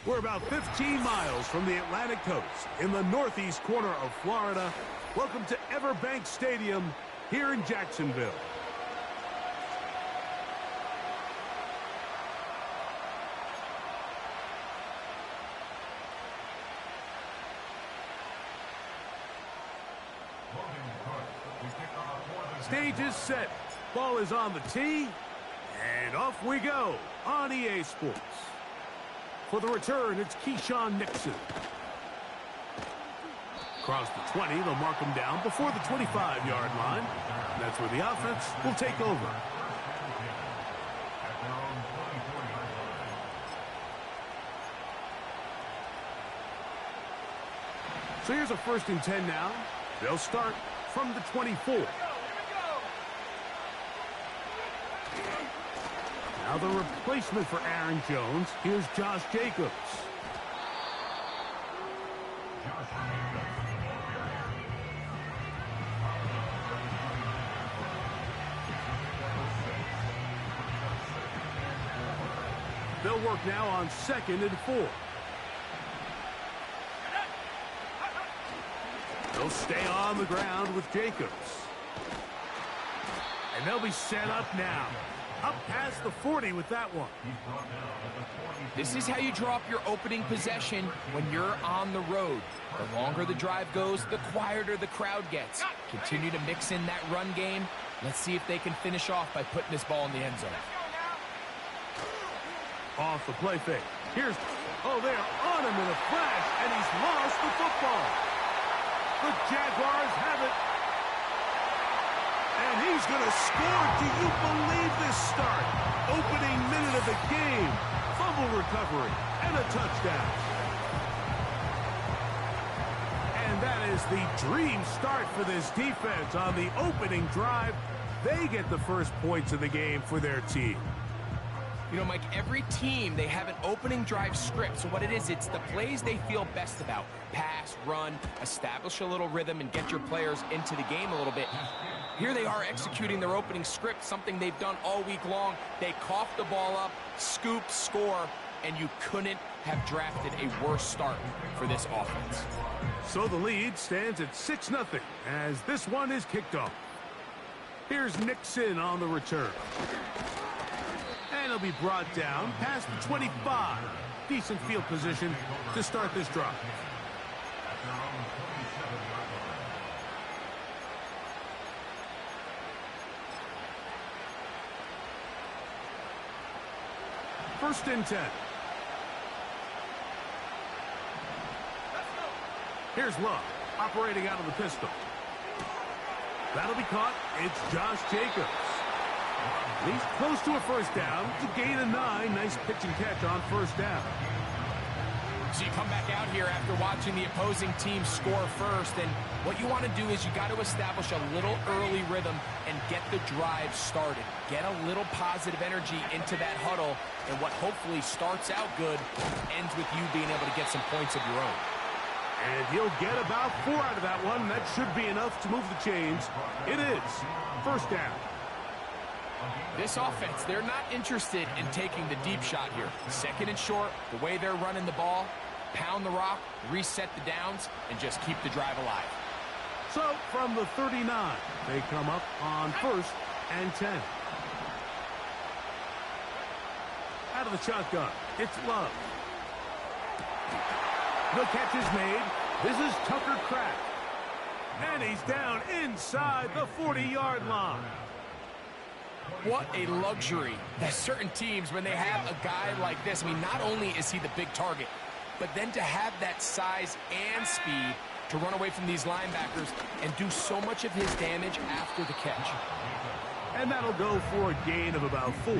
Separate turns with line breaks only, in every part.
We're about 15 miles from the Atlantic coast in the northeast corner of Florida. Welcome to Everbank Stadium here in Jacksonville. Stage is set. Ball is on the tee. And off we go on EA Sports. For the return, it's Keyshawn Nixon. Across the 20, they'll mark him down before the 25-yard line. That's where the offense will take over. So here's a 1st and 10 now. They'll start from the 24. Now the replacement for Aaron Jones. Here's Josh Jacobs. They'll work now on 2nd and 4. They'll stay on the ground with Jacobs. And they'll be set up now. Up past the 40 with that one.
This is how you draw up your opening possession when you're on the road. The longer the drive goes, the quieter the crowd gets. Continue to mix in that run game. Let's see if they can finish off by putting this ball in the end zone.
Off the play fake. Here's, oh, they're on him in a flash, and he's lost the football. The Jaguars have it. And he's going to score. Do you believe this start? Opening minute of the game. Fumble recovery and a touchdown. And that is the dream start for this defense on the opening drive. They get the first points of the game for their team.
You know, Mike, every team, they have an opening drive script. So what it is, it's the plays they feel best about. Pass, run, establish a little rhythm, and get your players into the game a little bit. Here they are executing their opening script, something they've done all week long. They cough the ball up, scoop, score, and you couldn't have drafted a worse start for this offense.
So the lead stands at 6-0 as this one is kicked off. Here's Nixon on the return. And he'll be brought down past the 25. Decent field position to start this drive. First and 10. Here's Love, operating out of the pistol. That'll be caught. It's Josh Jacobs. He's close to a first down. To gain a 9. Nice pitch and catch on first down.
So you come back out here after watching the opposing team score first, and what you want to do is you got to establish a little early rhythm and get the drive started. Get a little positive energy into that huddle, and what hopefully starts out good ends with you being able to get some points of your own.
And he'll get about 4 out of that one. That should be enough to move the chains. It is first down.
This offense, they're not interested in taking the deep shot here. 2nd and short, the way they're running the ball, pound the rock, reset the downs, and just keep the drive alive.
So from the 39, they come up on 1st and 10. Out of the shotgun, it's Love. The catch is made. This is Tucker Kraft. And he's down inside the 40-yard line.
What a luxury that certain teams, when they have a guy like this, I mean, not only is he the big target, but then to have that size and speed to run away from these linebackers and do so much of his damage after the catch.
And that'll go for a gain of about 4.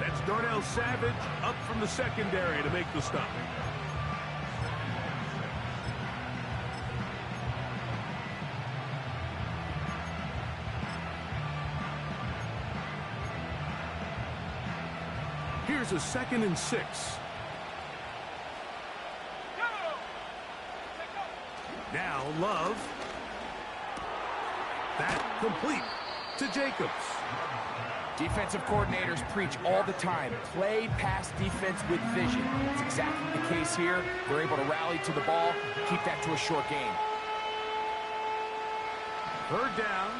That's Darnell Savage up from the secondary to make the stop. Here's a 2nd and 6. Now Love. That complete to Jacobs.
Defensive coordinators preach all the time, play pass defense with vision. It's exactly the case here. They're able to rally to the ball, keep that to a short game.
Third down,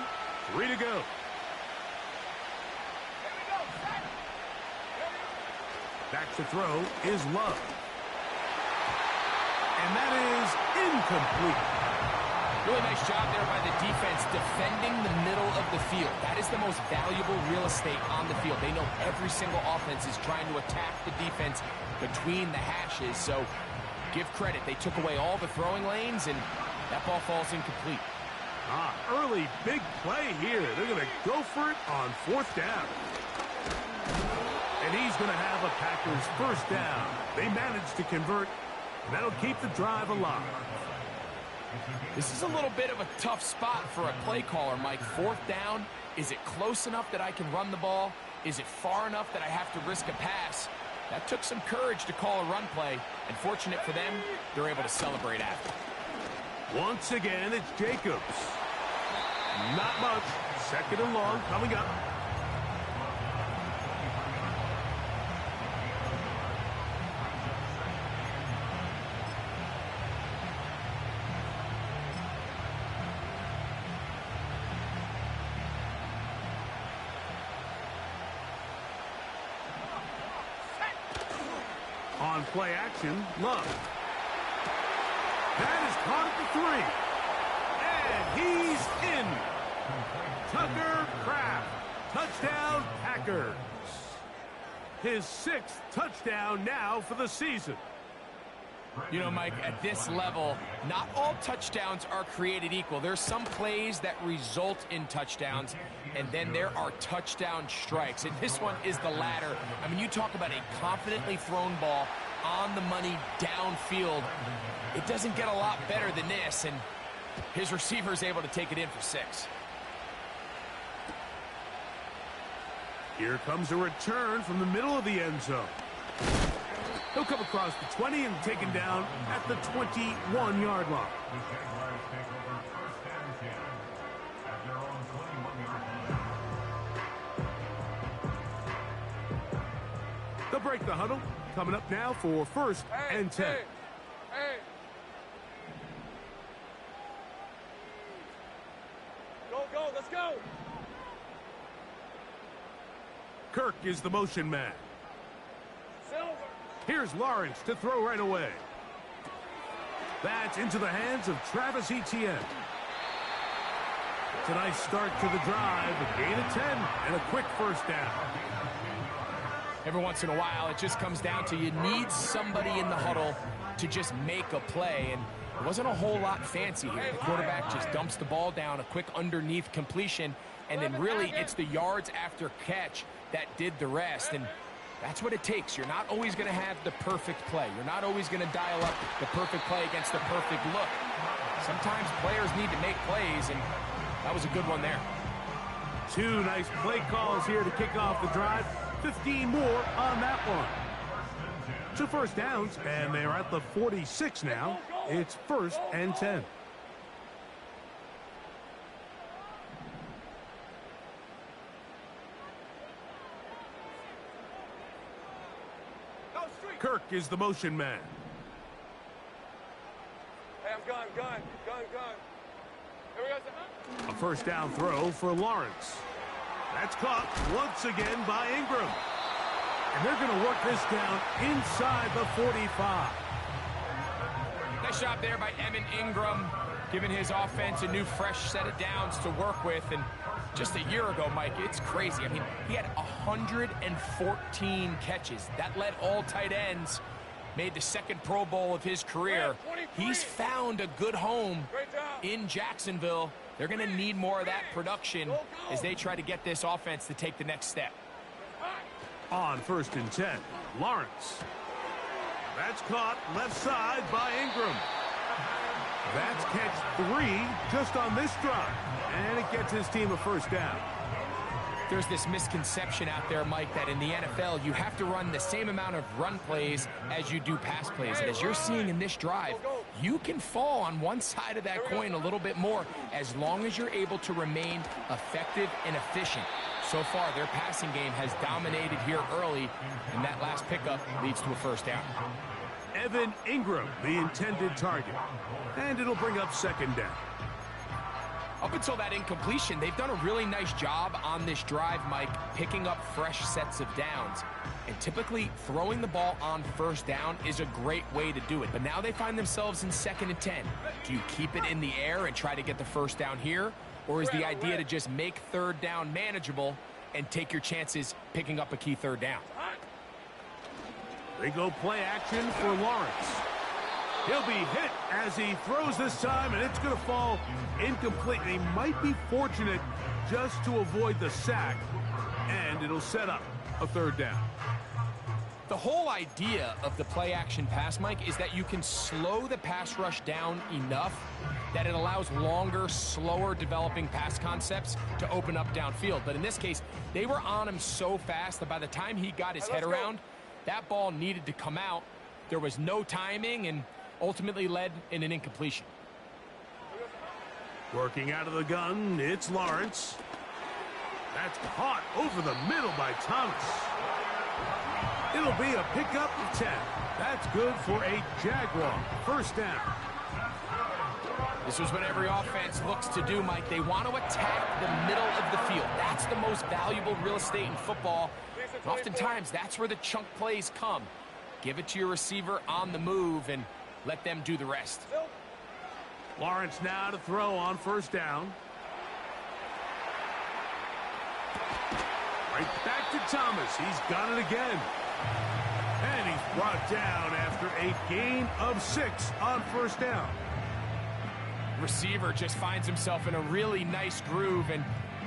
3 to go. Back to throw is Love. And that is incomplete.
Really nice job there by the defense defending the middle of the field. That is the most valuable real estate on the field. They know every single offense is trying to attack the defense between the hashes. So give credit. They took away all the throwing lanes, and that ball falls incomplete.
Early big play here. They're going to go for it on 4th down. And he's going to have a Packers first down. They managed to convert, and that'll keep the drive alive.
This is a little bit of a tough spot for a play caller, Mike. 4th down. Is it close enough that I can run the ball? Is it far enough that I have to risk a pass? That took some courage to call a run play, and fortunate for them, they're able to celebrate after.
Once again, it's Jacobs. Not much. 2nd and long coming up. On play action, Love. That is caught at the 3. And he's in. Tucker Kraft. Touchdown, Packers. His 6th touchdown now for the season.
You know, Mike, at this level, not all touchdowns are created equal. There's some plays that result in touchdowns, and then there are touchdown strikes. And this one is the latter. I mean, you talk about a confidently thrown ball on the money downfield. It doesn't get a lot better than this, and his receiver is able to take it in for 6.
Here comes a return from the middle of the end zone. He'll come across the 20 and taken down at the 21-yard line. They'll break the huddle. Coming up now for 1st and 10.
Hey. Go, let's go.
Kirk is the motion man.
Silver.
Here's Lawrence to throw right away. That's into the hands of Travis Etienne. It's a nice start to the drive. A gain of 10 and a quick first down.
Every once in a while, it just comes down to you need somebody in the huddle to just make a play, and it wasn't a whole lot fancy here. The quarterback just dumps the ball down, a quick underneath completion, and then really it's the yards after catch that did the rest, and that's what it takes. You're not always going to have the perfect play. You're not always going to dial up the perfect play against the perfect look. Sometimes players need to make plays, and that was a good one there.
2 nice play calls here to kick off the drive. 15 more on that one. 2 first downs, and they're at the 46 now. It's 1st and 10. Kirk is the motion man.
Hey, I'm gun. Here we go.
A first down throw for Lawrence. That's caught once again by Ingram. And they're going to work this down inside the 45.
Nice job there by Evan Ingram, giving his offense a new fresh set of downs to work with. And just a year ago, Mike, it's crazy. I mean, he had 114 catches. That led all tight ends, made the 2nd Pro Bowl of his career. He's found a good home in Jacksonville. They're going to need more of that production as they try to get this offense to take the next step.
On 1st and 10, Lawrence. That's caught left side by Ingram. That's catch 3 just on this drive. And it gets his team a first down.
There's this misconception out there, Mike, that in the NFL, you have to run the same amount of run plays as you do pass plays. And as you're seeing in this drive, you can fall on one side of that coin a little bit more as long as you're able to remain effective and efficient. So far, their passing game has dominated here early, and that last pickup leads to a first down.
Evan Ingram, the intended target. And it'll bring up second down.
Up until that incompletion, they've done a really nice job on this drive, Mike, picking up fresh sets of downs. And typically, throwing the ball on first down is a great way to do it. But now they find themselves in 2nd and 10. Do you keep it in the air and try to get the first down here? Or is the idea to just make third down manageable and take your chances picking up a key third down?
They go play action for Lawrence. He'll be hit as he throws this time, and it's going to fall incomplete. He might be fortunate just to avoid the sack, and it'll set up a third down.
The whole idea of the play-action pass, Mike, is that you can slow the pass rush down enough that it allows longer, slower developing pass concepts to open up downfield. But in this case, they were on him so fast that by the time he got his head around, that ball needed to come out. There was no timing and ultimately led in an incompletion.
Working out of the gun, it's Lawrence. That's caught over the middle by Thomas. It'll be a pickup of 10. That's good for a Jaguar first down.
This is what every offense looks to do, Mike. They want to attack the middle of the field. That's the most valuable real estate in football. And oftentimes, that's where the chunk plays come. Give it to your receiver on the move and let them do the rest.
Lawrence now to throw on first down. Right back to Thomas. He's got it again. And he's brought down after a gain of 6 on first down.
Receiver just finds himself in a really nice groove, and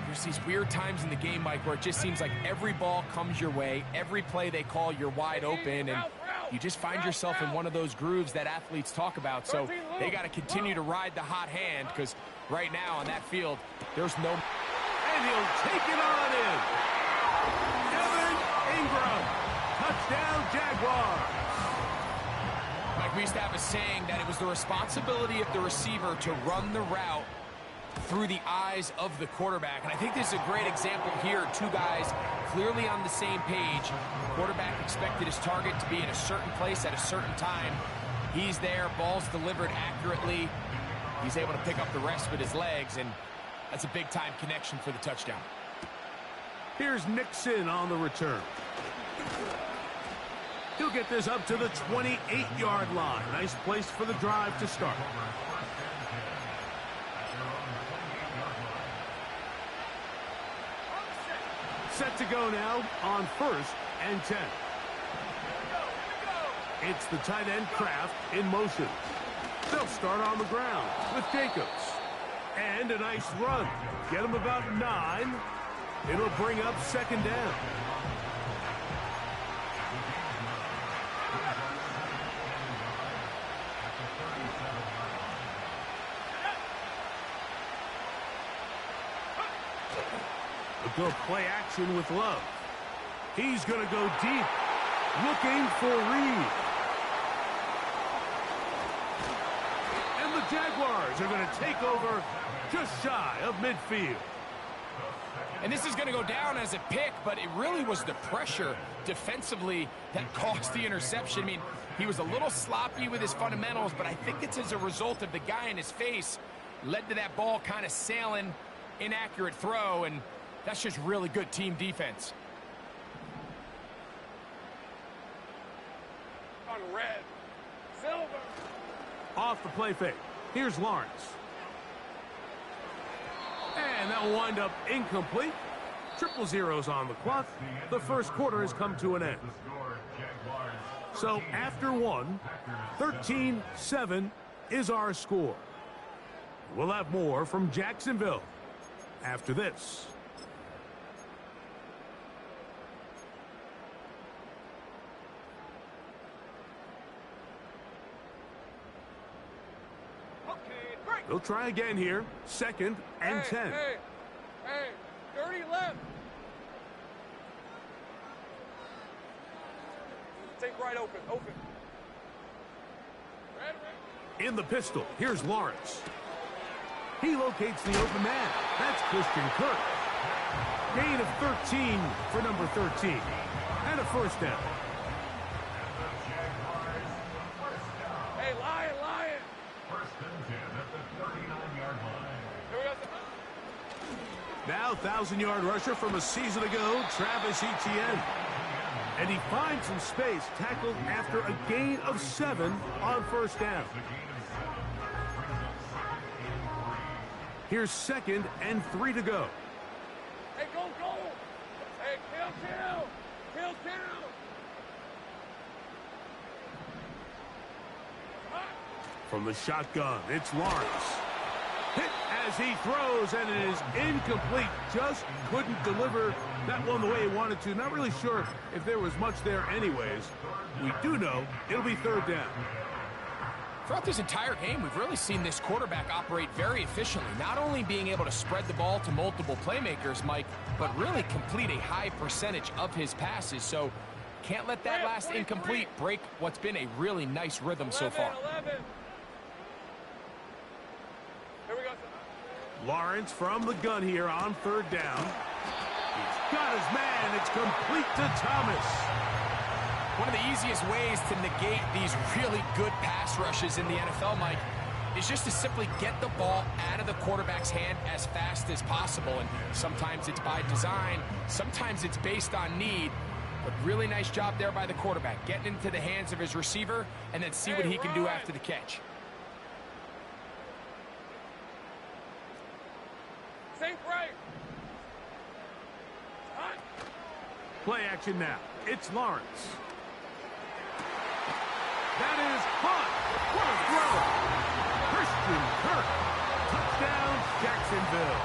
there's these weird times in the game, Mike, where it just seems like every ball comes your way, every play they call, you're wide open, and you just find yourself in one of those grooves that athletes talk about. So they got to continue to ride the hot hand, because right now on that field, there's no...
And he'll take it on in. Evan Ingram, touchdown Jaguars.
Mike, we used to have a saying that it was the responsibility of the receiver to run the route through the eyes of the quarterback. And I think this is a great example here. Two guys clearly on the same page. The quarterback expected his target to be in a certain place at a certain time. He's there, ball's delivered accurately. He's able to pick up the rest with his legs, and that's a big-time connection for the touchdown.
Here's Nixon on the return. He'll get this up to the 28-yard line. Nice place for the drive to start. Set to go now on 1st and 10. It's the tight end Kraft in motion. They'll start on the ground with Jacobs. And a nice run. Get him about 9. It'll bring up second down. They'll go play action with Love. He's going to go deep, looking for Reed. And the Jaguars are going to take over just shy of midfield.
And this is going to go down as a pick, but it really was the pressure defensively that caused the interception. I mean, he was a little sloppy with his fundamentals, but I think it's as a result of the guy in his face led to that ball kind of sailing, inaccurate throw, and that's just really good team defense.
On red. Silver.
Off the play fake. Here's Lawrence. And that will wind up incomplete. 0-0 on the clock. The first quarter has come to an end. So after one, 13-7 is our score. We'll have more from Jacksonville after this. They'll try again here. 2nd and 10.
Hey, 30 left. Take right open. Red.
In the pistol, here's Lawrence. He locates the open man. That's Christian Kirk. Gain of 13 for number 13. And a first down.
Hey, Lion!
First and 10 at the 39-yard line.
Here we go.
Now 1,000-yard rusher from a season ago, Travis Etienne. And he finds some space, tackled after a gain of 7 on first down. Here's 2nd and 3 to go.
Hey, go! Hey, kill!
From the shotgun, it's Lawrence. Hit as he throws, and it is incomplete. Just couldn't deliver that one the way he wanted to. Not really sure if there was much there anyways. We do know it'll be 3rd down.
Throughout this entire game, we've really seen this quarterback operate very efficiently, not only being able to spread the ball to multiple playmakers, Mike, but really complete a high percentage of his passes. So can't let that last incomplete break what's been a really nice rhythm so far.
11. Here we go.
Lawrence from the gun here on 3rd down. He's got his man. It's complete to Thomas.
One of the easiest ways to negate these really good pass rushes in the NFL, Mike, is just to simply get the ball out of the quarterback's hand as fast as possible. And sometimes it's by design, sometimes it's based on need. But really nice job there by the quarterback, getting into the hands of his receiver and then see what he can do after the catch.
Safe right.
Play action now. It's Lawrence. That is hot. What a throw. Christian Kirk. Touchdown, Jacksonville.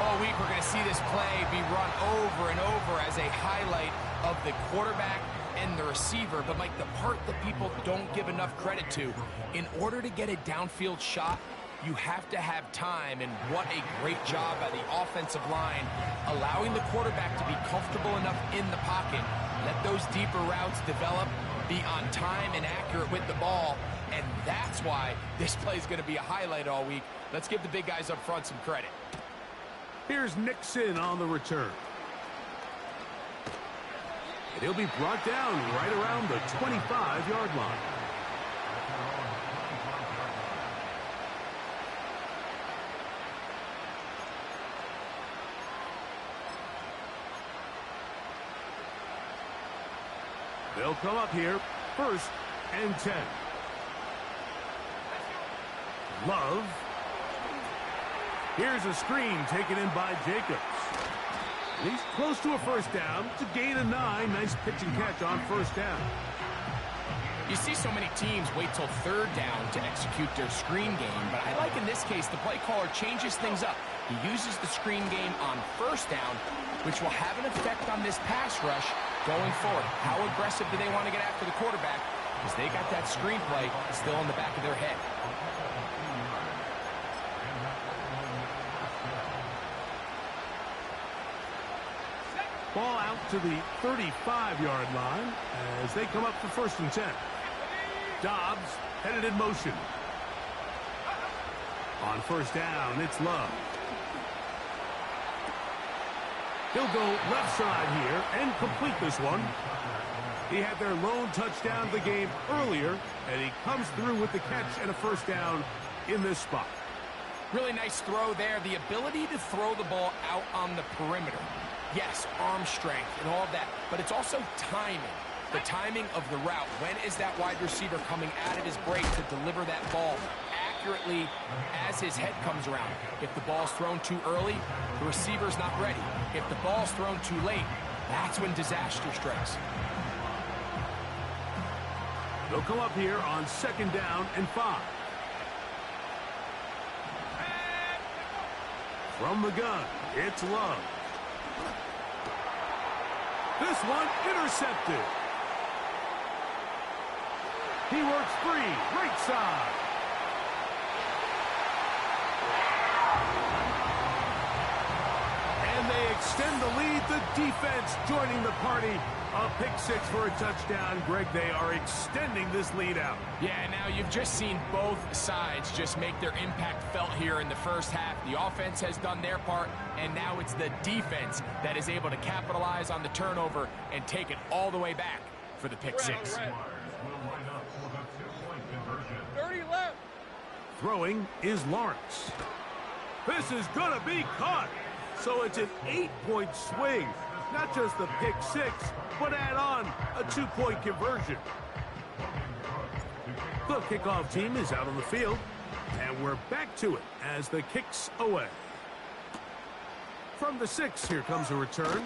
All week we're going to see this play be run over and over as a highlight of the quarterback and the receiver. But, Mike, the part that people don't give enough credit to, in order to get a downfield shot, you have to have time, and what a great job by the offensive line, allowing the quarterback to be comfortable enough in the pocket, let those deeper routes develop, be on time and accurate with the ball, and that's why this play is going to be a highlight all week. Let's give the big guys up front some credit.
Here's Nixon on the return. And he'll be brought down right around the 25-yard line. They'll come up here, 1st and 10. Love. Here's a screen taken in by Jacobs. He's close to a first down. It's a gain of 9. Nice pitch and catch on first down.
You see so many teams wait till 3rd down to execute their screen game, but I like in this case the play caller changes things up. He uses the screen game on 1st down, which will have an effect on this pass rush going forward. How aggressive do they want to get after the quarterback? Because they got that screen play still in the back of their head.
Ball out to the 35-yard line as they come up for 1st and 10. Dobbs headed in motion. On 1st down, it's Love. He'll go left side here and complete this one. He had their lone touchdown of the game earlier, and he comes through with the catch and a first down in this spot.
Really nice throw there. The ability to throw the ball out on the perimeter. Yes, arm strength and all of that, but it's also timing. The timing of the route. When is that wide receiver coming out of his break to deliver that ball accurately as his head comes around? If the ball's thrown too early, the receiver's not ready. If the ball's thrown too late, that's when disaster strikes.
They'll come up here on 2nd down and 5. From the gun, it's Love. This one intercepted. He works free, right side. And And they extend the lead. The defense joining the party. A pick six for a touchdown. Greg, they are extending this lead out.
Yeah, now you've just seen both sides just make their impact felt here in the first half. The offense has done their part, and now it's the defense that is able to capitalize on the turnover and take it all the way back for the pick six.
Jaguars will line up for the two-point conversion.
30 left.
Throwing is Lawrence. This is going to be caught. So it's an 8-point swing. Not just the pick six, but add on a 2-point conversion. The kickoff team is out on the field, and we're back to it as the kick's away. From the 6, here comes a return.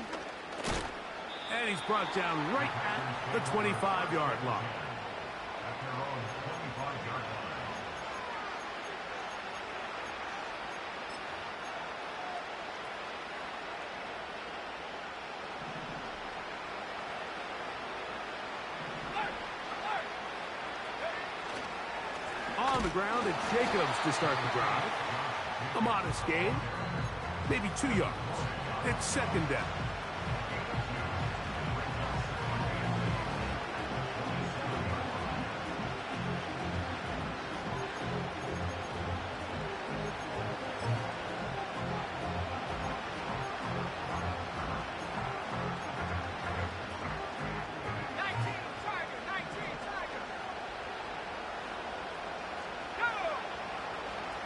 And he's brought down right at the 25-yard line.
At their own 25-yard line.
On the ground, it's Jacobs to start the drive. A modest gain, maybe 2 yards. It's second down.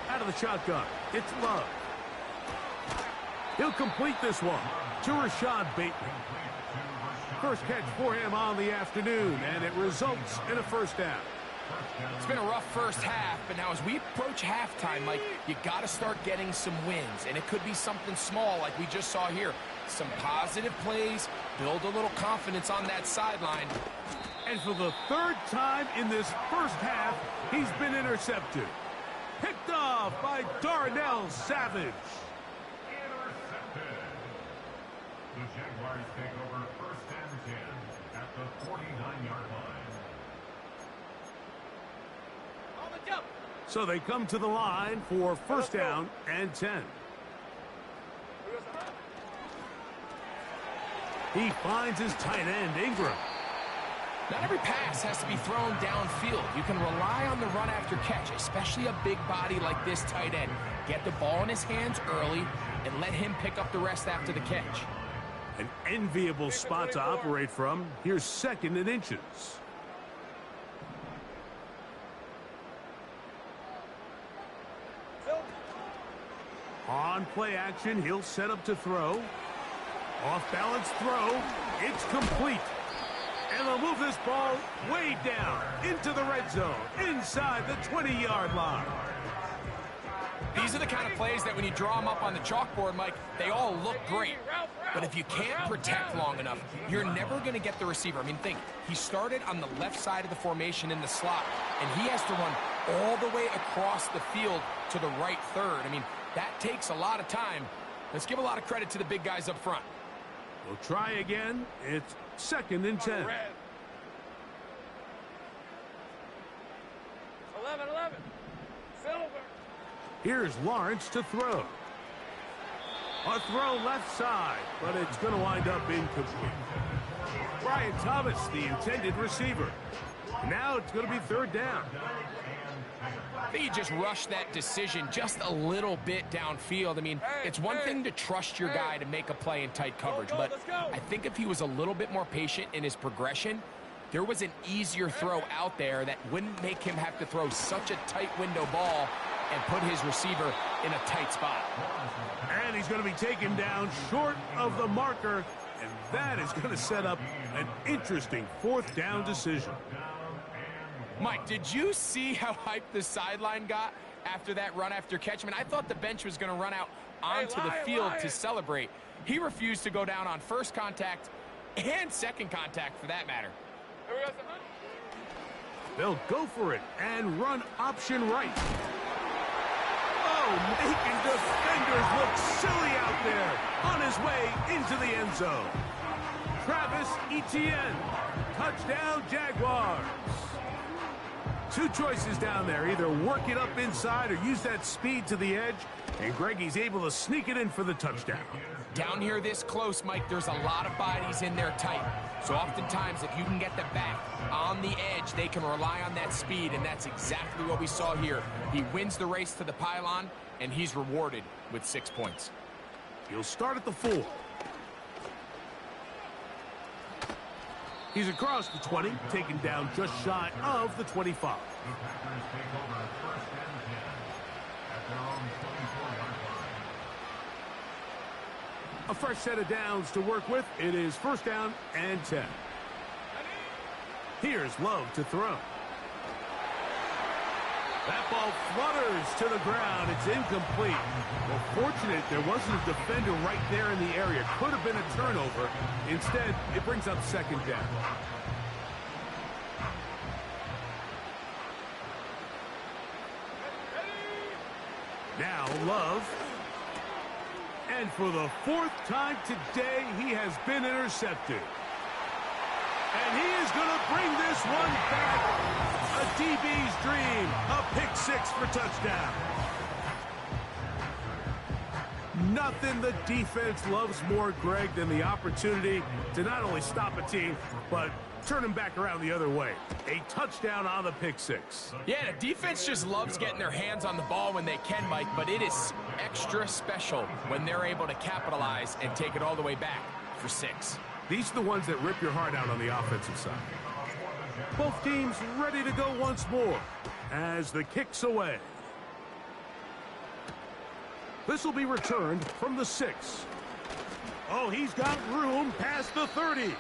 Out of the shotgun, it's Love. He'll complete this one to Rashad Bateman. First catch for him on the afternoon, and it results in a first down.
It's been a rough first half, but now as we approach halftime, Mike, you got to start getting some wins, and it could be something small like we just saw here. Some positive plays, build a little confidence on that sideline.
And for the 3rd time in this first half, he's been intercepted. Picked off by Darnell Savage.
Intercepted. The Jaguars take over first and 10 at the 49-yard line.
On the jump.
So they come to the line for first down and 10. He finds his tight end, Ingram.
Not every pass has to be thrown downfield. You can rely on the run after catch, especially a big body like this tight end. Get the ball in his hands early and let him pick up the rest after the catch.
An enviable spot to operate from. Here's 2nd and inches. On play action, he'll set up to throw. Off balance throw. It's complete. And they'll move this ball way down into the red zone, inside the 20-yard line.
These are the kind of plays that when you draw them up on the chalkboard, Mike, they all look great. But if you can't protect long enough, you're never going to get the receiver. I mean, think, he started on the left side of the formation in the slot, and he has to run all the way across the field to the right third. I mean, that takes a lot of time. Let's give a lot of credit to the big guys up front.
We'll try again. It's 2nd and 10.
11. Silver.
Here's Lawrence to throw. A throw left side, but it's going to wind up incomplete. Brian Thomas, the intended receiver. Now it's going to be 3rd down.
I think you just rushed that decision just a little bit downfield. I mean, it's one thing to trust your guy to make a play in tight coverage, but I think if he was a little bit more patient in his progression, there was an easier throw out there that wouldn't make him have to throw such a tight window ball and put his receiver in a tight spot.
And he's going to be taken down short of the marker, and that is going to set up an interesting 4th down decision.
Mike, did you see how hyped the sideline got after that run after catch? I mean, I thought the bench was going to run out onto the field to celebrate. He refused to go down on first contact and second contact for that matter.
They'll go for it and run option right. Oh, making defenders look silly out there on his way into the end zone. Travis Etienne, touchdown Jaguars. 2 choices down there. Either work it up inside or use that speed to the edge And Greggy's able to sneak it in for the touchdown.
Down here this close, Mike, there's a lot of bodies in there tight. So oftentimes, if you can get the back on the edge, they can rely on that speed, and that's exactly what we saw here. He wins the race to the pylon, and he's rewarded with 6 points.
He'll start at the 4. He's across the 20, taken down just shy of the 25.
The Packers take over first and 10 at their own 24-yard line.
A fresh set of downs to work with. It is first down and 10. Here's Love to throw. That ball flutters to the ground. It's incomplete. Well, fortunate there wasn't a defender right there in the area. Could have been a turnover. Instead, it brings up second down. Now Love. And for the 4th time today, he has been intercepted. And he is going to bring this one back. A DB's dream. A pick 6 for touchdown. Nothing the defense loves more, Greg, than the opportunity to not only stop a team, but turn them back around the other way. A touchdown on the pick 6.
Yeah, the defense just loves getting their hands on the ball when they can, Mike, but it is extra special when they're able to capitalize and take it all the way back for 6.
These are the ones that rip your heart out on the offensive side. Both teams ready to go once more as the kick's away. This will be returned from the 6. Oh, he's got room past the 30.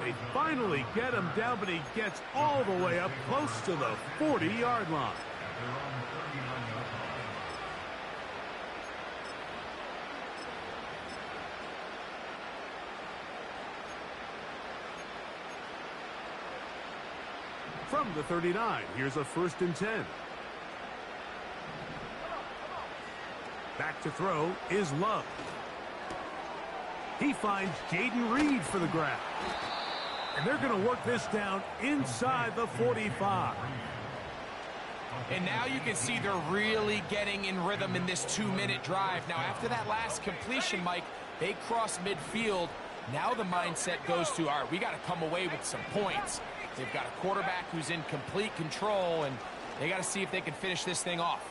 They finally get him down, but he gets all the way up close to the 40-yard line. From the 39, here's a first and 10. Back to throw is Love. He finds Jaden Reed for the grab. And they're going to work this down inside the 45.
And now you can see they're really getting in rhythm in this 2-minute drive. Now, after that last completion, Mike, they cross midfield. Now the mindset goes to, all right, we got to come away with some points. They've got a quarterback who's in complete control, and they got to see if they can finish this thing off.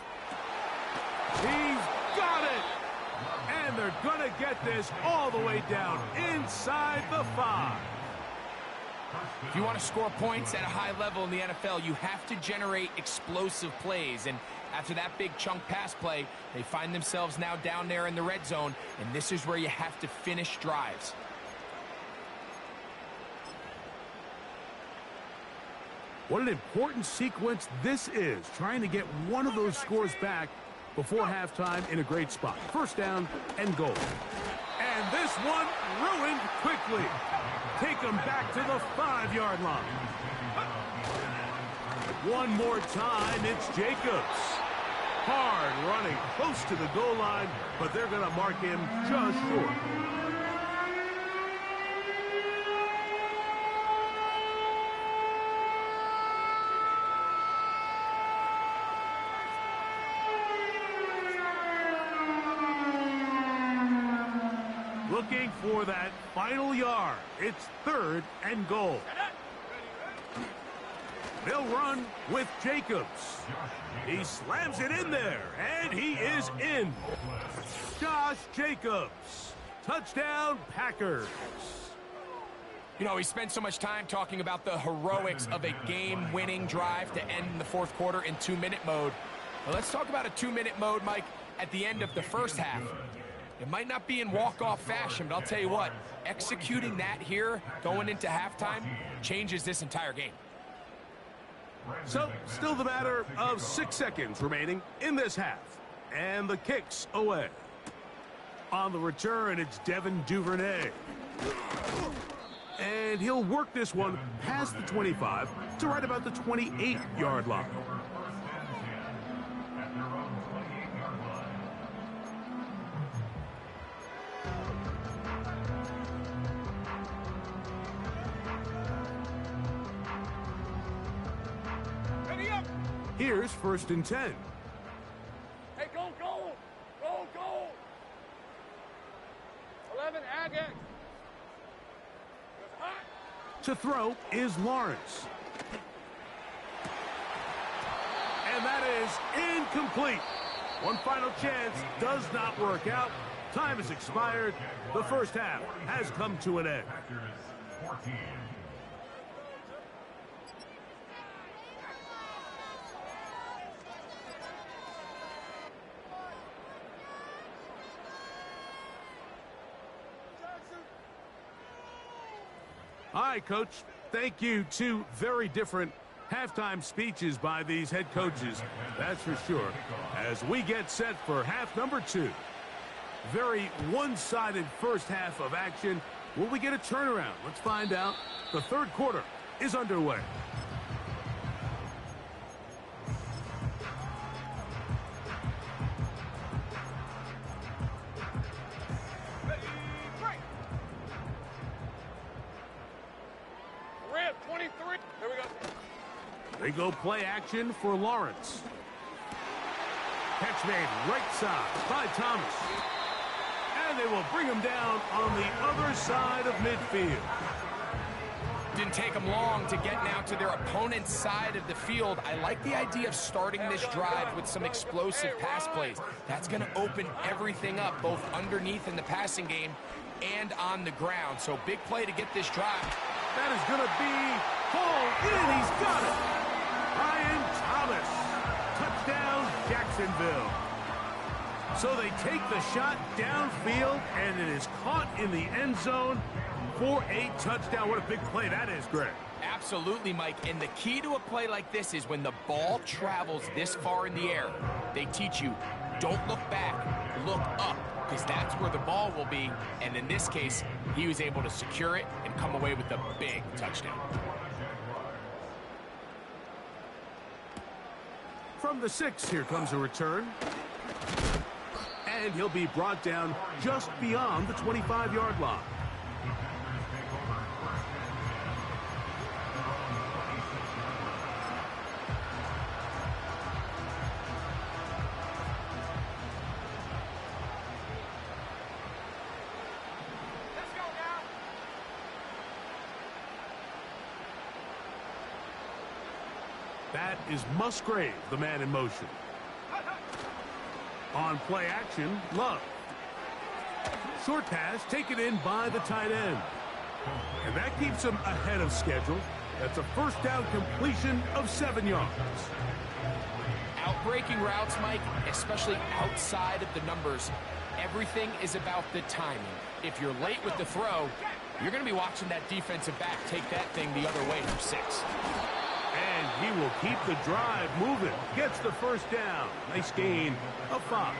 He's got it! And they're going to get this all the way down inside the 5.
If you want to score points at a high level in the NFL, you have to generate explosive plays. And after that big chunk pass play, they find themselves now down there in the red zone, and this is where you have to finish drives.
What an important sequence this is, trying to get one of those scores back before halftime in a great spot. First down and goal. And this one ruined quickly. Take them back to the 5-yard line. One more time, it's Jacobs. Hard running close to the goal line, but they're going to mark him just short. Looking for that final yard. It's 3rd and goal. They'll run with Jacobs. He slams it in there, and he is in. Josh Jacobs. Touchdown, Packers.
You know, we spent so much time talking about the heroics of a game-winning drive to end in the 4th quarter in 2-minute mode. Well, let's talk about a 2-minute mode, Mike, at the end of the first half. It might not be in walk-off fashion, but I'll tell you what, executing that here, going into halftime, changes this entire game.
So, still the matter of 6 seconds remaining in this half. And the kick's away. On the return, it's Devin Duvernay. And he'll work this one past the 25 to right about the 28-yard line.
Ready up!
Here's first and 10.
Hey, go, go!
To throw is Lawrence. And that is incomplete. One final chance does not work out. Time has expired. The first half has come to an end. All right, Coach. Thank you. Two very different halftime speeches by these head coaches, that's for sure, as we get set for half number 2. Very one-sided first half of action. Will we get a turnaround? Let's find out. The third quarter is underway.
Red 23. Here we go.
They go play action for Lawrence. Catch made right side by Thomas. And they will bring him down on the other side of midfield.
Didn't take them long to get now to their opponent's side of the field. I like the idea of starting this drive with some explosive pass plays. That's going to open everything up, both underneath in the passing game and on the ground. So big play to get this drive.
That is going to be hauled in. He's got it. Ryan Thomas. Touchdown, Jacksonville. So they take the shot downfield, and it is caught in the end zone for a touchdown. What a big play that is, Greg.
Absolutely, Mike. And the key to a play like this is when the ball travels this far in the air, they teach you, don't look back, look up, because that's where the ball will be. And in this case, he was able to secure it and come away with a big touchdown.
From the 6, here comes a return. And he'll be brought down just beyond the 25-yard line.
Let's go now.
That is Musgrave, the man in motion. On play action, Love. Short pass taken in by the tight end. And that keeps him ahead of schedule. That's a first down completion of 7 yards.
Outbreaking routes, Mike, especially outside of the numbers, everything is about the timing. If you're late with the throw, you're going to be watching that defensive back take that thing the other way for 6.
And he will keep the drive moving. Gets the first down. Nice gain of 5.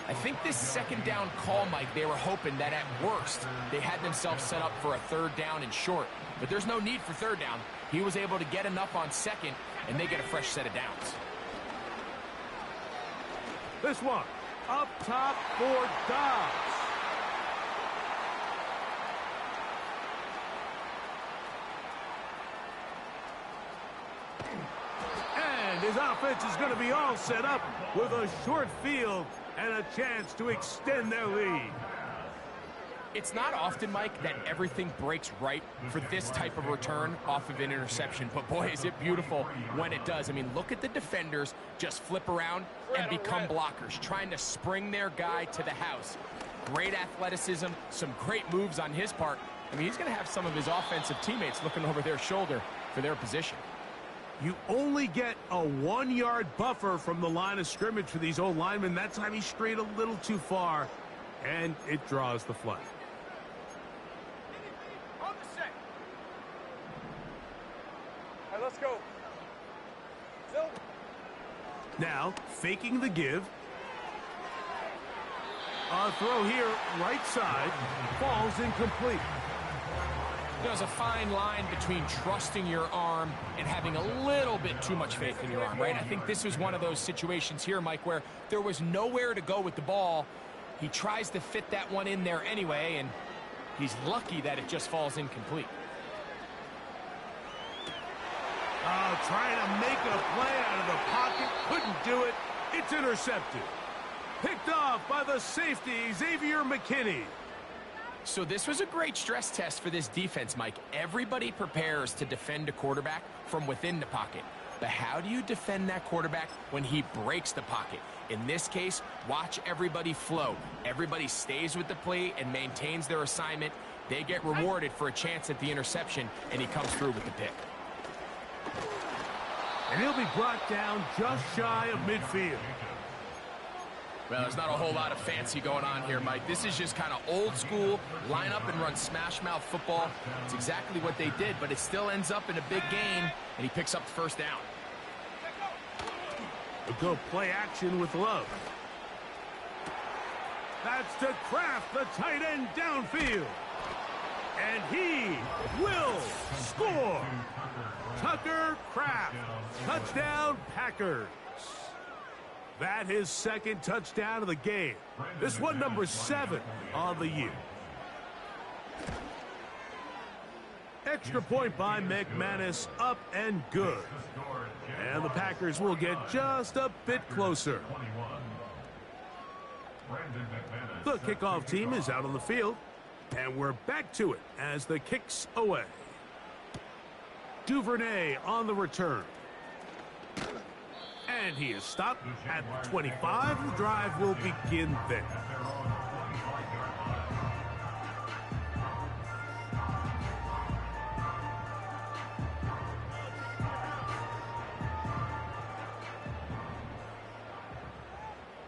I think this second down call, Mike, they were hoping that at worst they had themselves set up for a third down and short. But there's no need for third down. He was able to get enough on second, and they get a fresh set of downs.
This one up top for Dobbs. And his offense is going to be all set up with a short field and a chance to extend their lead.
It's not often, Mike, that everything breaks right for this type of return off of an interception. But, boy, is it beautiful when it does. I mean, look at the defenders just flip around and become blockers, trying to spring their guy to the house. Great athleticism, some great moves on his part. I mean, he's going to have some of his offensive teammates looking over their shoulder for their position.
You only get a 1-yard buffer from the line of scrimmage for these old linemen. That time he strayed a little too far, and it draws the flag.
On the set. All right, let's go. Silver.
Now, faking the give. A throw here, right side, falls incomplete.
There's a fine line between trusting your arm and having a little bit too much faith in your arm, right? I think this was one of those situations here, Mike, where there was nowhere to go with the ball. He tries to fit that one in there anyway, and he's lucky that it just falls incomplete.
Trying to make a play out of the pocket. Couldn't do it. It's intercepted. Picked off by the safety, Xavier McKinney.
So this was a great stress test for this defense, Mike. Everybody prepares to defend a quarterback from within the pocket. But how do you defend that quarterback when he breaks the pocket? In this case, watch everybody flow. Everybody stays with the play and maintains their assignment. They get rewarded for a chance at the interception, and he comes through with the pick.
And he'll be brought down just shy of midfield.
Well, there's not a whole lot of fancy going on here, Mike. This is just kind of old school, line up and run smash mouth football. It's exactly what they did, but it still ends up in a big game, and he picks up the first down.
A good play action with Love. That's to Kraft, the tight end downfield. And he will score. Tucker Kraft, touchdown Packers. That his second touchdown of the game. This one number 7 on the year. Extra point by McManus, up and good. And the Packers will get just a bit closer. The kickoff team is out on the field. And we're back to it as the kick's away. Duvernay on the return. And he is stopped at the 25. The drive will begin there.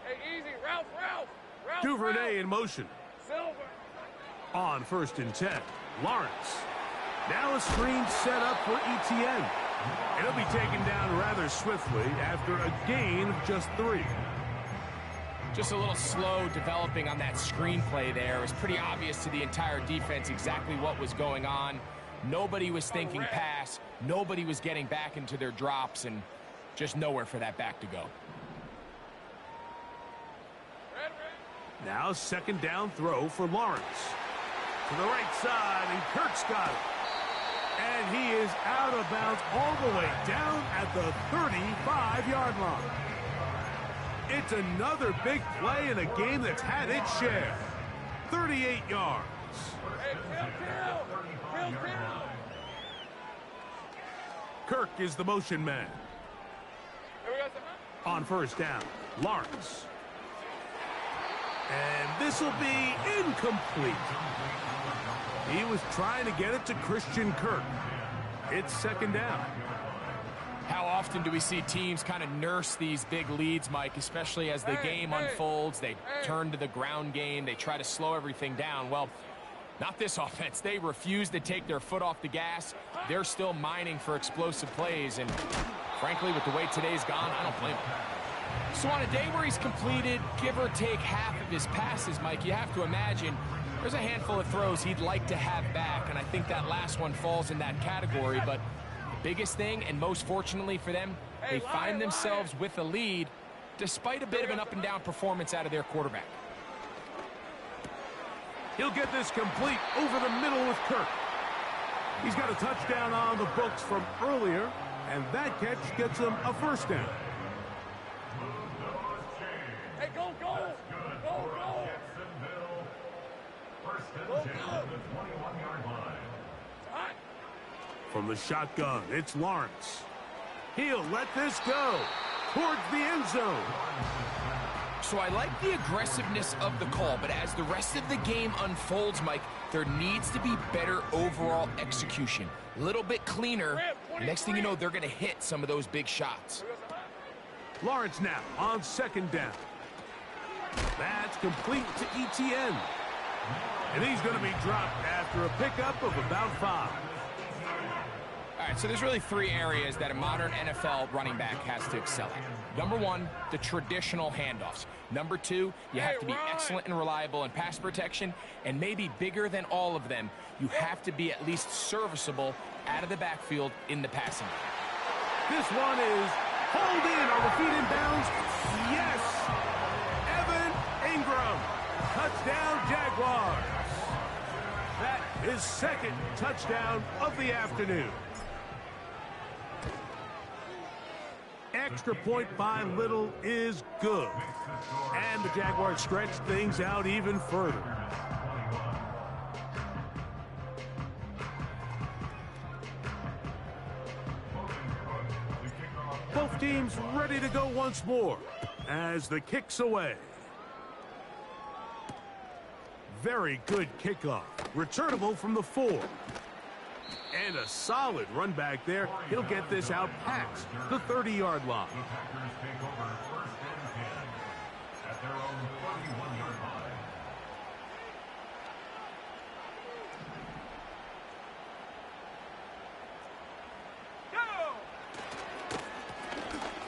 Hey, easy. Ralph.
Duvernay in motion.
Silver.
On 1st and 10. Lawrence. Now a screen set up for ETN. It'll be taken down rather swiftly after a gain of just 3.
Just a little slow developing on that screenplay there. It was pretty obvious to the entire defense exactly what was going on. Nobody was thinking pass. Nobody was getting back into their drops, and just nowhere for that back to go.
Now second down throw for Lawrence. To the right side, and Kirk's got it. And he is out of bounds all the way down at the 35-yard line. It's another big play in a game that's had its share. 38 yards.
Hey, Bill.
Kirk is the motion man.
Hey, we got some.
On 1st down, Lawrence. And this will be incomplete. He was trying to get it to Christian Kirk. It's 2nd down.
How often do we see teams kind of nurse these big leads, Mike, especially as the game unfolds? They turn to the ground game. They try to slow everything down. Well, not this offense. They refuse to take their foot off the gas. They're still mining for explosive plays. And frankly, with the way today's gone, I don't blame them. So on a day where he's completed, give or take half of his passes, Mike, you have to imagine there's a handful of throws he'd like to have back, and I think that last one falls in that category. But the biggest thing, and most fortunately for them, they find themselves with a lead despite a bit of an up-and-down performance out of their quarterback.
He'll get this complete over the middle with Kirk. He's got a touchdown on the books from earlier, and that catch gets him a 1st down.
Hey, go.
From the shotgun, it's Lawrence. He'll let this go towards the end zone.
So I like the aggressiveness of the call, but as the rest of the game unfolds, Mike, there needs to be better overall execution. A little bit cleaner. Next thing you know, they're going to hit some of those big shots.
Lawrence now on 2nd down. That's complete to ETN. And he's going to be dropped after a pickup of about 5.
All right, so there's really 3 areas that a modern NFL running back has to excel at. Number 1, the traditional handoffs. Number 2, you have to be excellent and reliable in pass protection. And maybe bigger than all of them, you have to be at least serviceable out of the backfield in the passing game.
This one is hauled in. Are the feet in bounds? Yes! Evan Ingram. Touchdown, Jaguars. That is 2nd touchdown of the afternoon. Extra point by Little is good. And the Jaguars stretch things out even further. Both teams ready to go once more as the kick's away. Very good kickoff. Returnable from the 4. And a solid run back there. He'll get this out past the 30-yard line.
The Packers take over first and 10 at their own 41-yard line.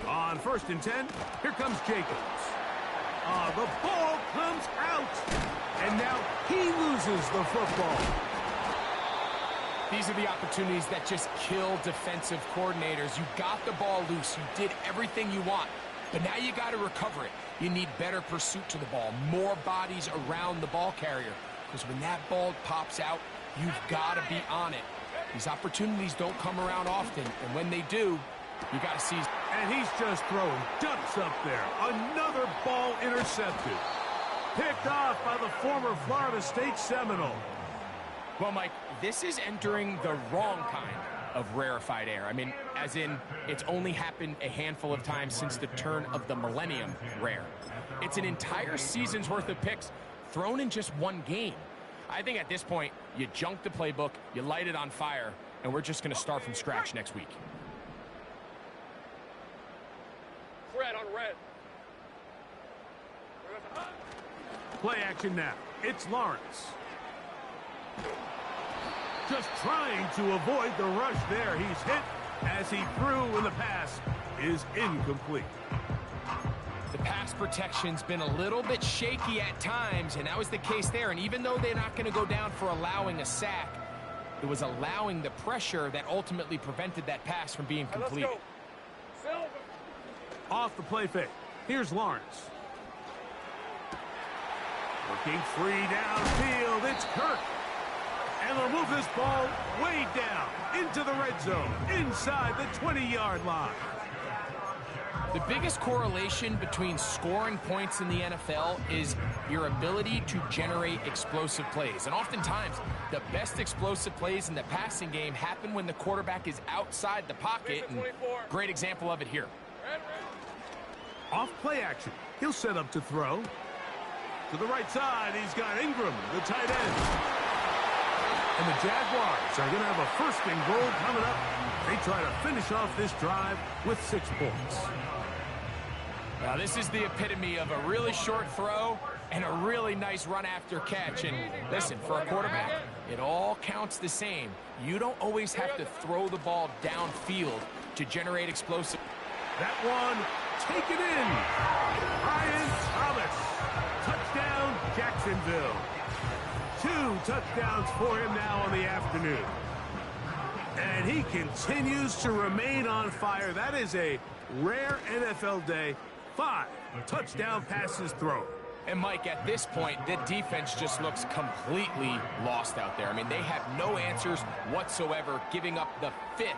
On first and 10, here comes Jacobs. The ball comes out. And now he loses the football.
These are the opportunities that just kill defensive coordinators. You got the ball loose. You did everything you want. But now you got to recover it. You need better pursuit to the ball, more bodies around the ball carrier. Because when that ball pops out, you've got to be on it. These opportunities don't come around often. And when they do, you got to seize.
And he's just throwing ducks up there. Another ball intercepted. Picked off by the former Florida State Seminole.
Well, Mike, this is entering the wrong kind of rarefied air. I mean, as in, it's only happened a handful of times since the turn of the millennium rare. It's an entire season's worth of picks thrown in just one game. I think at this point, you junk the playbook, you light it on fire, and we're just going to start from scratch next week.
Red on red.
Play action now. It's Lawrence. Just trying to avoid the rush there. He's hit as he threw, and the pass is incomplete.
The pass protection's been a little bit shaky at times, and that was the case there. And even though they're not going to go down for allowing a sack, it was allowing the pressure that ultimately prevented that pass from being complete.
Off the play fake. Here's Lawrence. Working free downfield. It's Kirk. And they'll move this ball way down into the red zone, inside the 20-yard line.
The biggest correlation between scoring points in the NFL is your ability to generate explosive plays. And oftentimes, the best explosive plays in the passing game happen when the quarterback is outside the pocket. And great example of it here.
Off play action. He'll set up to throw. To the right side, he's got Ingram, the tight end. And the Jaguars are going to have a first and goal coming up. They try to finish off this drive with 6 points.
Now, this is the epitome of a really short throw and a really nice run after catch. And listen, for a quarterback, it all counts the same. You don't always have to throw the ball downfield to generate explosive.
That one, take it in. Brian Thomas. Touchdown, Jacksonville. 2 touchdowns for him now on the afternoon. And he continues to remain on fire. That is a rare NFL day. 5 touchdown passes thrown.
And, Mike, at this point, the defense just looks completely lost out there. I mean, they have no answers whatsoever, giving up the 5th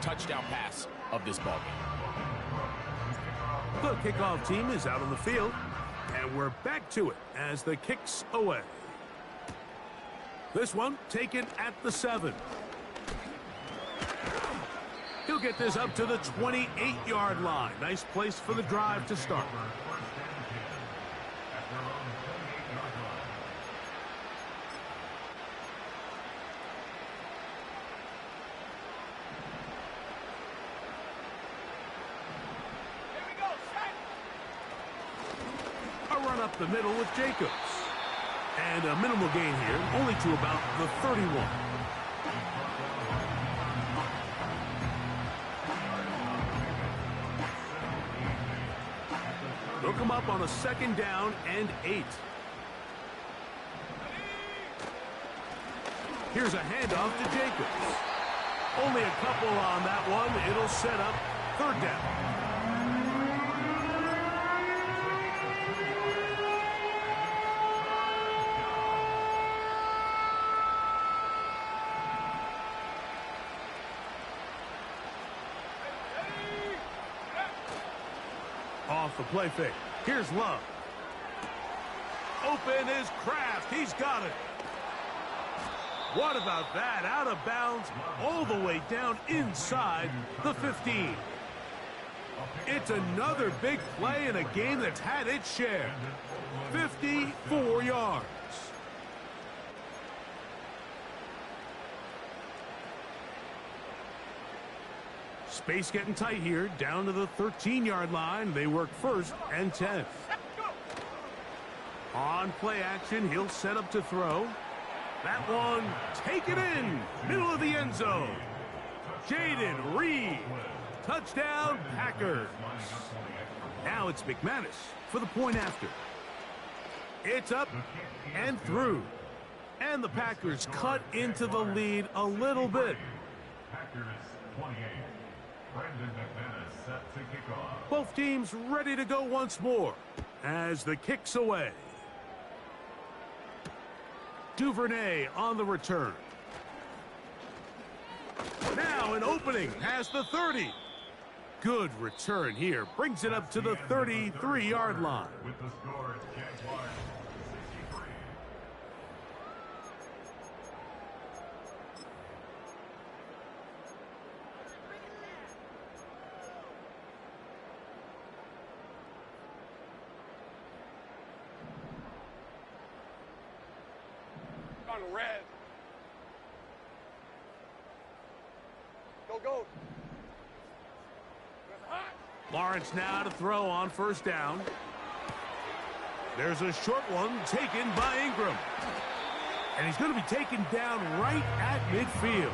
touchdown pass of this ballgame.
The kickoff team is out on the field, and we're back to it as the kick's away. This one taken at the 7. He'll get this up to the 28-yard line. Nice place for the drive to start. A run up the middle with Jacobs. And a minimal gain here, only to about the 31. They'll come up on a 2nd down and 8. Here's a handoff to Jacobs. Only a couple on that one. It'll set up 3rd down. Off the play fake. Here's Love. Open is Kraft. He's got it. What about that? Out of bounds all the way down inside the 15. It's another big play in a game that's had its share. 54 yards. Space getting tight here, down to the 13-yard line. They work 1st and 10. On play action, he'll set up to throw. That one, take it in, middle of the end zone. Jaden Reed, touchdown Packers. Now it's McManus for the point after. It's up and through. And the Packers cut into the lead a little bit.
Packers 28. Brandon McManus set to kick off.
Both teams ready to go once more as the kick's away. Duvernay on the return. Now an opening past the 30. Good return here. Brings it up to the 33-yard line.
With the score, Jaguars 63.
On red. Go, go.
Lawrence now to throw on 1st down. There's a short one taken by Ingram. And he's going to be taken down right at midfield.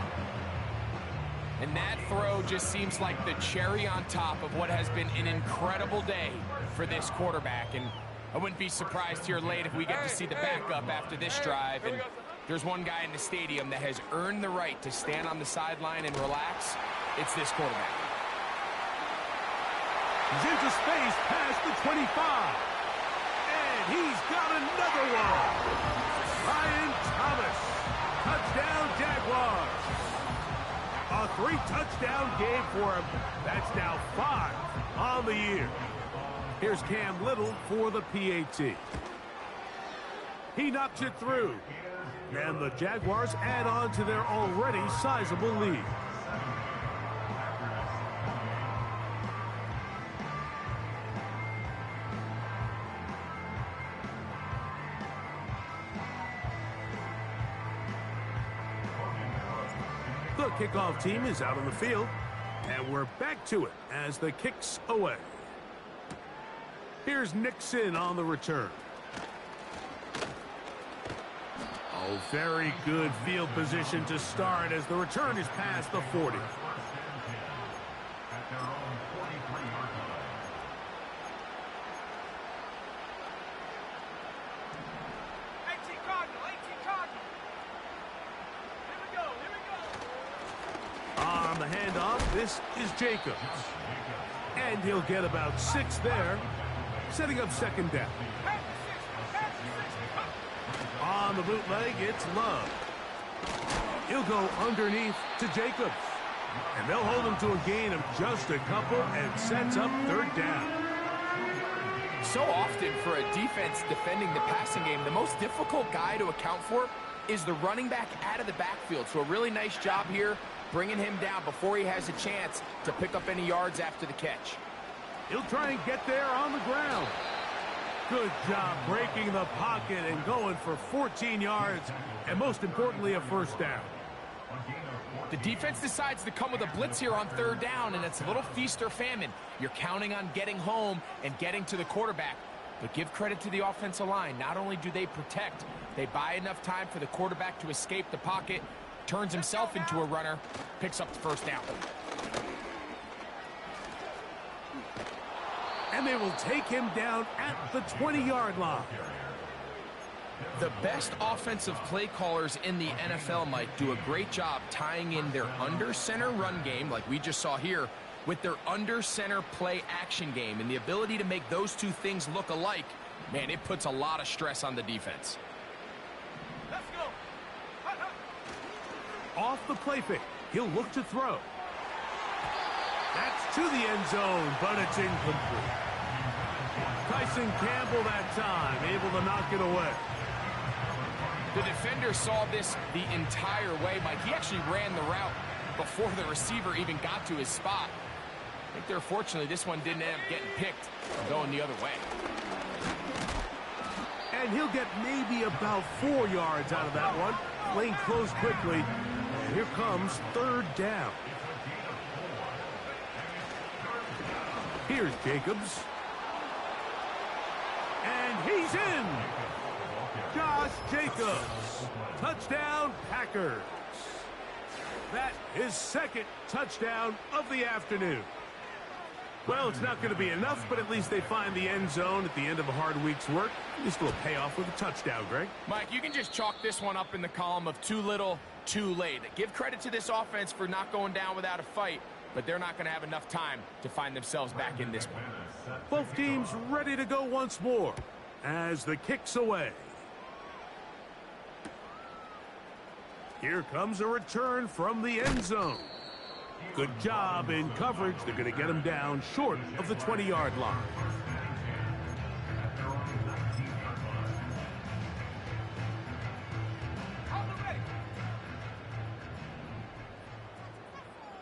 And that throw just seems like the cherry on top of what has been an incredible day for this quarterback. And I wouldn't be surprised here late if we get to see the backup after this drive. And there's one guy in the stadium that has earned the right to stand on the sideline and relax. It's this quarterback.
He's into space past the 25. And he's got another one. Ryan Thomas. Touchdown Jaguars. A 3-touchdown game for him. That's now 5 on the year. Here's Cam Little for the PAT. He knocks it through. And the Jaguars add on to their already sizable lead. The kickoff team is out on the field, and we're back to it as the kick's away. Here's Nixon on the return. Oh, very good field position to start as the return is past the 40.
At their own 43-yard line.
On the handoff, this is Jacobs. And he'll get about 6 there, setting up 2nd down. On the bootleg, it's Love. He'll go underneath to Jacobs. And they'll hold him to a gain of just a couple and sets up 3rd down.
So often for a defense defending the passing game, the most difficult guy to account for is the running back out of the backfield. So a really nice job here bringing him down before he has a chance to pick up any yards after the catch.
He'll try and get there on the ground. Good job breaking the pocket and going for 14 yards, and most importantly, a 1st down.
The defense decides to come with a blitz here on 3rd down, and it's a little feast or famine. You're counting on getting home and getting to the quarterback. But give credit to the offensive line. Not only do they protect, they buy enough time for the quarterback to escape the pocket, turns himself into a runner, picks up the 1st down.
And they will take him down at the 20-yard line.
The best offensive play callers in the NFL, Mike, do a great job tying in their under-center run game, like we just saw here, with their under-center play action game. And the ability to make those two things look alike, man, it puts a lot of stress on the defense.
Let's go.
Off the play fake, he'll look to throw. That's to the end zone, but it's incomplete. Tyson Campbell that time, able to knock it away.
The defender saw this the entire way, Mike. He actually ran the route before the receiver even got to his spot. I think they're fortunately this one didn't end up getting picked and going the other way.
And he'll get maybe about 4 yards out of that one. Lane closed quickly. And here comes third down. Here's Jacobs. And he's in. Josh Jacobs. Touchdown, Packers. That is second touchdown of the afternoon. Well, it's not going to be enough, but at least they find the end zone at the end of a hard week's work. At least a little payoff with a touchdown, Greg.
Mike, you can just chalk this one up in the column of too little, too late. Give credit to this offense for not going down without a fight, but they're not going to have enough time to find themselves back in this one.
Both teams ready to go once more as the kick's away. Here comes a return from the end zone. Good job in coverage. They're going to get him down short of the 20-yard line.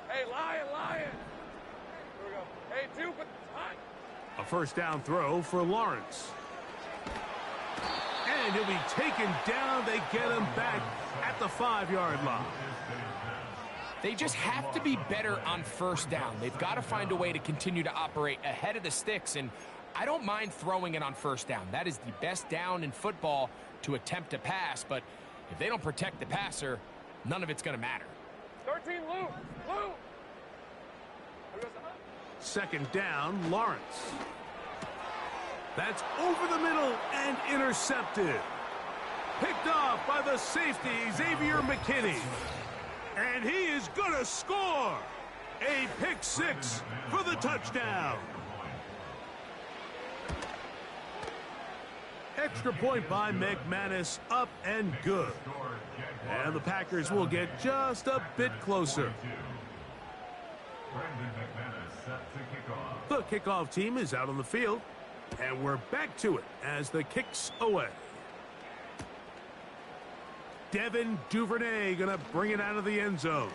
Hey, Lion! Here we go. Hey, Duke with the time.
A first down throw for Lawrence. And he'll be taken down. They get him back at the 5-yard line.
They just have to be better on first down. They've got to find a way to continue to operate ahead of the sticks, and I don't mind throwing it on first down. That is the best down in football to attempt to pass, but if they don't protect the passer, none of it's going to matter.
13, Lou!
Second down, Lawrence. That's over the middle and intercepted. Picked off by the safety, Xavier McKinney. And he is going to score. A pick six for the touchdown. Extra point by McManus, up and good. And the Packers will get just a bit closer. The kickoff team is out on the field. And we're back to it as the kick's away. Devin Duvernay going to bring it out of the end zone.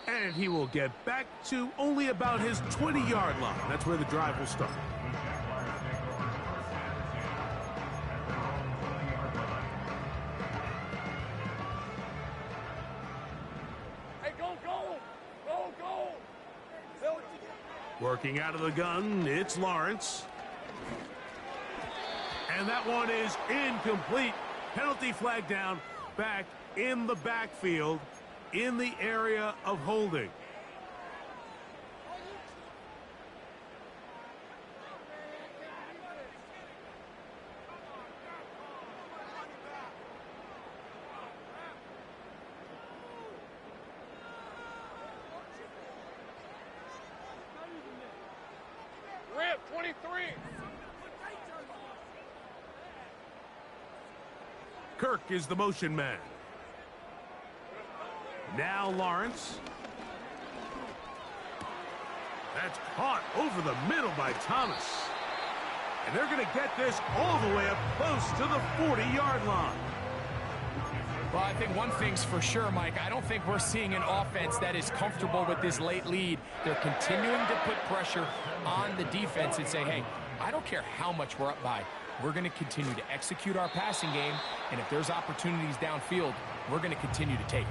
And he will get back to only about his 20-yard line. That's where the drive will start.
Hey, go!
Working out of the gun, it's Lawrence. And that one is incomplete. Penalty flag down, back in the backfield, in the area of holding.
Rip, 23!
Kirk is the motion man. Now Lawrence. That's caught over the middle by Thomas. And they're going to get this all the way up close to the 40-yard line.
Well, I think one thing's for sure, Mike. I don't think we're seeing an offense that is comfortable with this late lead. They're continuing to put pressure on the defense and say, hey, I don't care how much we're up by. We're going to continue to execute our passing game, and if there's opportunities downfield, we're going to continue to take it.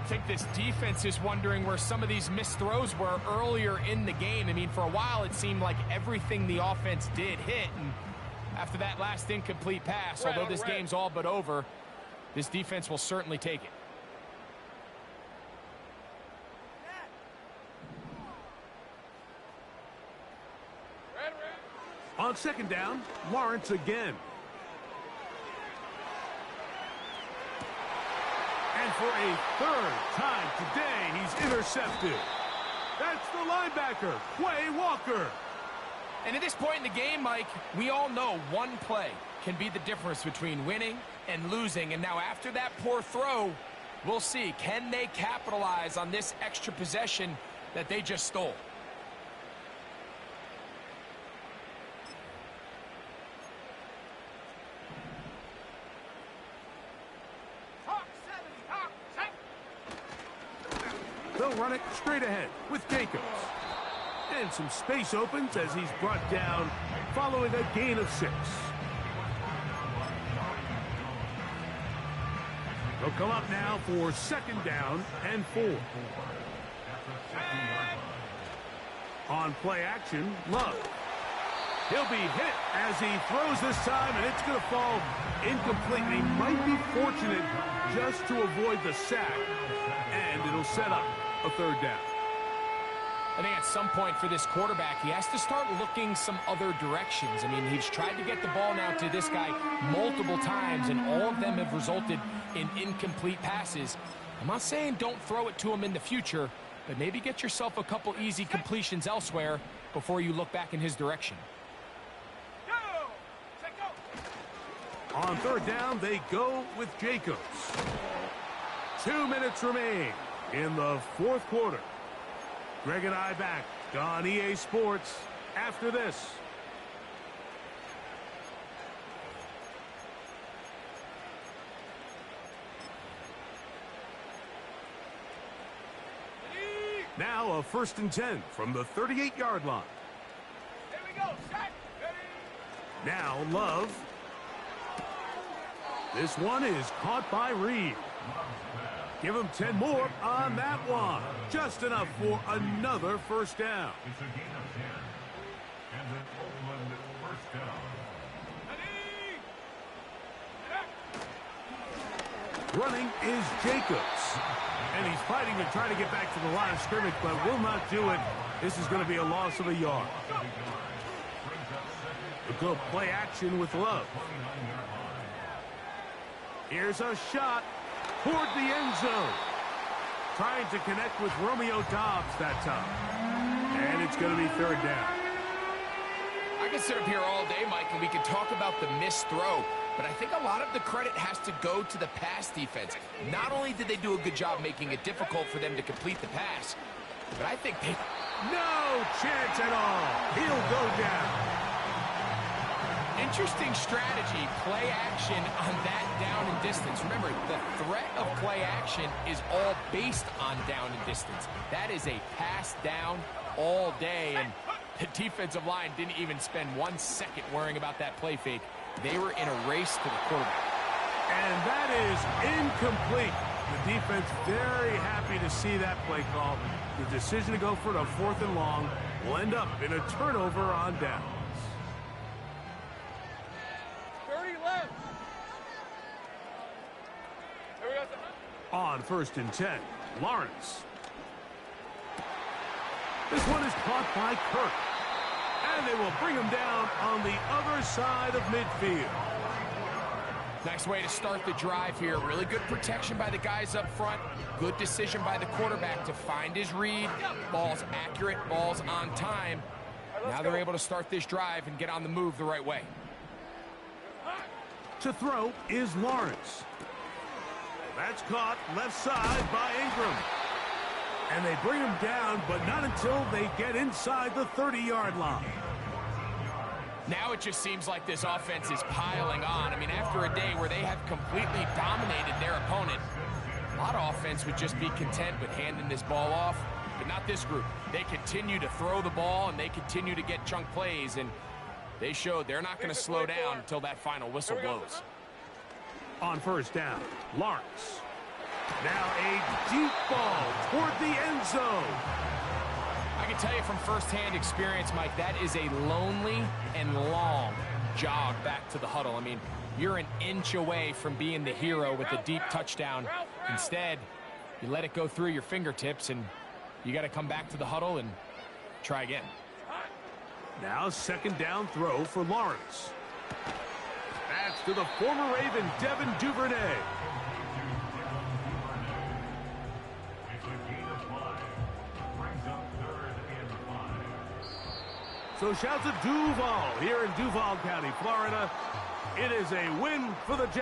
I think this defense is wondering where some of these missed throws were earlier in the game. I mean, for a while, it seemed like everything the offense did hit, and after that last incomplete pass, although this game's all but over, this defense will certainly take it.
On second down, Lawrence again. And for a third time today, he's intercepted. That's the linebacker, Quay Walker.
And at this point in the game, Mike, we all know one play can be the difference between winning and losing. And now after that poor throw, we'll see, can they capitalize on this extra possession that they just stole?
They'll run it straight ahead with Jacobs. And some space opens as he's brought down following a gain of 6. They'll come up now for 2nd down and 4. On play action, Love. He'll be hit as he throws this time, and it's going to fall incomplete. He might be fortunate just to avoid the sack, and it'll set up a 3rd down.
I think at some point for this quarterback, he has to start looking some other directions. I mean, he's tried to get the ball now to this guy multiple times, and all of them have resulted in incomplete passes. I'm not saying don't throw it to him in the future, but maybe get yourself a couple easy completions elsewhere before you look back in his direction.
On 3rd down, they go with Jacobs. 2 minutes remain in the 4th quarter. Greg and I back on EA Sports after this. Now a 1st and 10 from the 38-yard line.
Here we go. Set. Ready.
Now Love. This one is caught by Reed. Give him 10 more on that one. Just enough for another 1st down.
It's a gain of 10. And an Oakland 1st down.
Ready.
Running is Jacobs. And he's fighting to try to get back to the line of scrimmage, but will not do it. This is going to be a loss of a yard. We'll go play action with Love. Here's a shot toward the end zone. Trying to connect with Romeo Doubs that time. And it's going to be 3rd down.
I can sit up here all day, Mike, and we can talk about the missed throw, but I think a lot of the credit has to go to the pass defense. Not only did they do a good job making it difficult for them to complete the pass, but I think they...
No chance at all. He'll go down.
Interesting strategy, play action on that down and distance. Remember, the threat of play action is all based on down and distance. That is a pass down all day, and the defensive line didn't even spend 1 second worrying about that play fake. They were in a race to the quarterback.
And that is incomplete. The defense very happy to see that play call. The decision to go for the 4th and long will end up in a turnover on downs.
30 left. Here we go.
On 1st and 10, Lawrence. This one is caught by Kirk. And they will bring him down on the other side of midfield.
Nice way to start the drive here. Really good protection by the guys up front. Good decision by the quarterback to find his read. Ball's accurate, ball's on time. Now they're able to start this drive and get on the move the right way.
To throw is Lawrence. That's caught left side by Ingram. And they bring him down, but not until they get inside the 30-yard line.
Now it just seems like this offense is piling on. I mean, after a day where they have completely dominated their opponent, a lot of offense would just be content with handing this ball off, but not this group. They continue to throw the ball, and they continue to get chunk plays, and they showed they're not going to slow down until that final whistle blows.
On 1st down, Lawrence. Now a deep ball toward the end zone.
I can tell you from firsthand experience, Mike, that is a lonely and long jog back to the huddle. I mean, you're an inch away from being the hero with a deep touchdown. Instead, you let it go through your fingertips, and you got to come back to the huddle and try again.
Now 2nd down throw for Lawrence. That's to the former Raven, Devin Duvernay. So shouts of Duval here in Duval County, Florida. It is a win for the Jaguars.